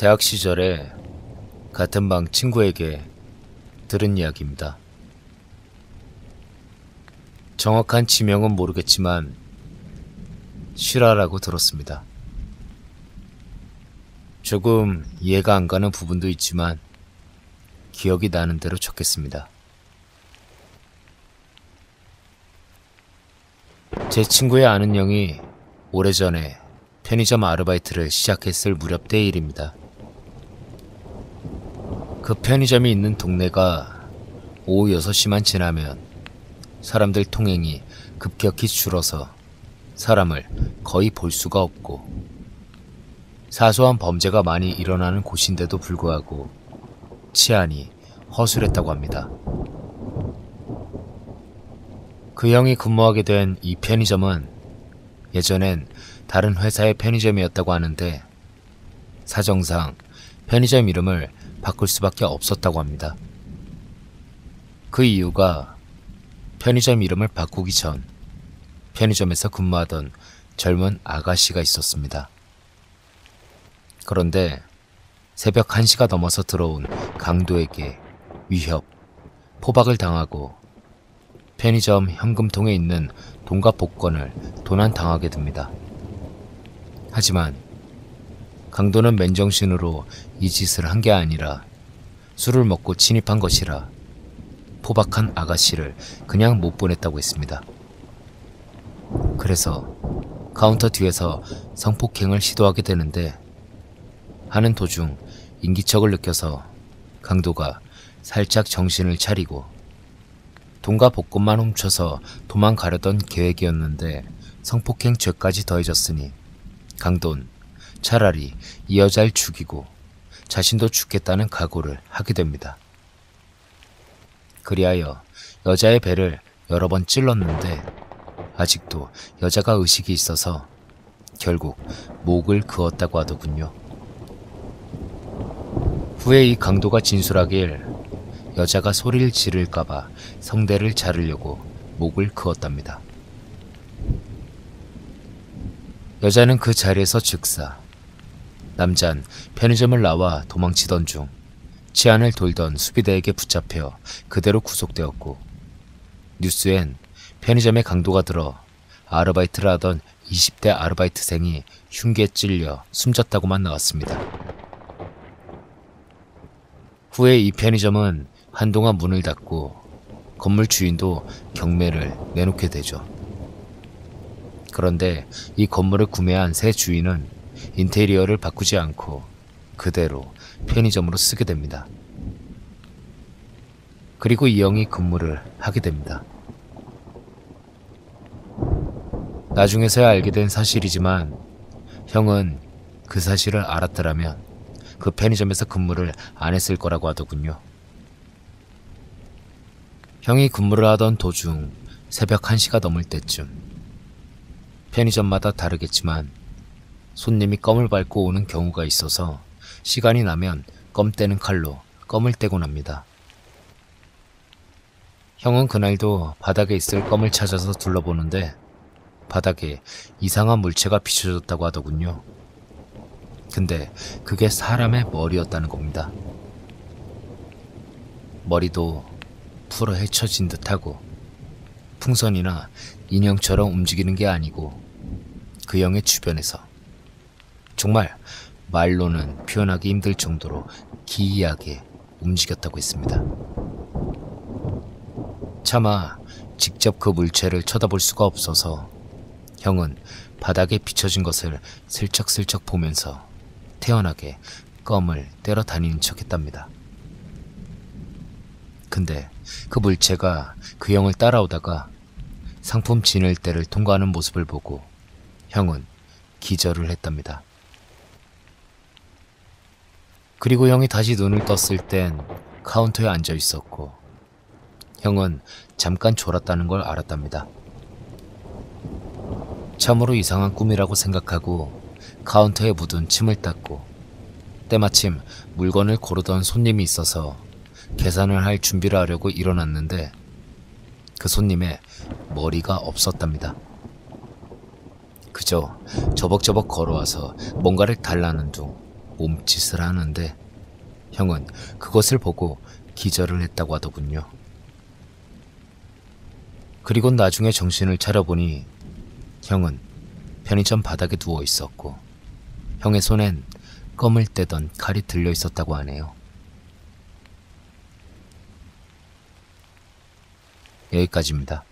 대학 시절에 같은 방 친구에게 들은 이야기입니다. 정확한 지명은 모르겠지만 실화라고 들었습니다. 조금 이해가 안 가는 부분도 있지만 기억이 나는 대로 적겠습니다. 제 친구의 아는 형이 오래전에 편의점 아르바이트를 시작했을 무렵 때 일입니다. 그 편의점이 있는 동네가 오후 6시만 지나면 사람들 통행이 급격히 줄어서 사람을 거의 볼 수가 없고 사소한 범죄가 많이 일어나는 곳인데도 불구하고 치안이 허술했다고 합니다. 그 형이 근무하게 된 이 편의점은 예전엔 다른 회사의 편의점이었다고 하는데 사정상 편의점 이름을 바꿀 수밖에 없었다고 합니다. 그 이유가 편의점 이름을 바꾸기 전 편의점에서 근무하던 젊은 아가씨가 있었습니다. 그런데 새벽 1시가 넘어서 들어온 강도에게 위협, 포박을 당하고 편의점 현금통에 있는 돈과 복권을 도난당하게 됩니다. 하지만 강도는 맨정신으로 이 짓을 한 게 아니라 술을 먹고 진입한 것이라 포박한 아가씨를 그냥 못 보냈다고 했습니다. 그래서 카운터 뒤에서 성폭행을 시도하게 되는데 하는 도중 인기척을 느껴서 강도가 살짝 정신을 차리고 돈과 복권만 훔쳐서 도망가려던 계획이었는데 성폭행 죄까지 더해졌으니 강도는 차라리 이 여자를 죽이고 자신도 죽겠다는 각오를 하게 됩니다. 그리하여 여자의 배를 여러 번 찔렀는데 아직도 여자가 의식이 있어서 결국 목을 그었다고 하더군요. 후에 이 강도가 진술하길 여자가 소리를 지를까봐 성대를 자르려고 목을 그었답니다. 여자는 그 자리에서 즉사, 남잔 편의점을 나와 도망치던 중 치안을 돌던 수비대에게 붙잡혀 그대로 구속되었고 뉴스엔 편의점에 강도가 들어 아르바이트를 하던 20대 아르바이트생이 흉기에 찔려 숨졌다고만 나왔습니다. 후에 이 편의점은 한동안 문을 닫고 건물 주인도 경매를 내놓게 되죠. 그런데 이 건물을 구매한 새 주인은 인테리어를 바꾸지 않고 그대로 편의점으로 쓰게 됩니다. 그리고 이 형이 근무를 하게 됩니다. 나중에서야 알게 된 사실이지만 형은 그 사실을 알았더라면 그 편의점에서 근무를 안 했을 거라고 하더군요. 형이 근무를 하던 도중 새벽 1시가 넘을 때쯤 편의점마다 다르겠지만 손님이 껌을 밟고 오는 경우가 있어서 시간이 나면 껌 떼는 칼로 껌을 떼곤 합니다. 형은 그날도 바닥에 있을 껌을 찾아서 둘러보는데 바닥에 이상한 물체가 비춰졌다고 하더군요. 근데 그게 사람의 머리였다는 겁니다. 머리도 풀어 헤쳐진 듯하고 풍선이나 인형처럼 움직이는 게 아니고 그 형의 주변에서 정말 말로는 표현하기 힘들 정도로 기이하게 움직였다고 했습니다. 차마 직접 그 물체를 쳐다볼 수가 없어서 형은 바닥에 비춰진 것을 슬쩍슬쩍 보면서 태연하게 껌을 때려 다니는 척 했답니다. 근데 그 물체가 그 형을 따라오다가 상품 진을 때를 통과하는 모습을 보고 형은 기절을 했답니다. 그리고 형이 다시 눈을 떴을 땐 카운터에 앉아 있었고 형은 잠깐 졸았다는 걸 알았답니다. 참으로 이상한 꿈이라고 생각하고 카운터에 묻은 침을 닦고 때마침 물건을 고르던 손님이 있어서 계산을 할 준비를 하려고 일어났는데 그 손님의 머리가 없었답니다. 그저 저벅저벅 걸어와서 뭔가를 달라는 둥 몸짓을 하는데 형은 그것을 보고 기절을 했다고 하더군요. 그리고 나중에 정신을 차려보니 형은 편의점 바닥에 누워 있었고 형의 손엔 껌을 떼던 칼이 들려 있었다고 하네요. 여기까지입니다.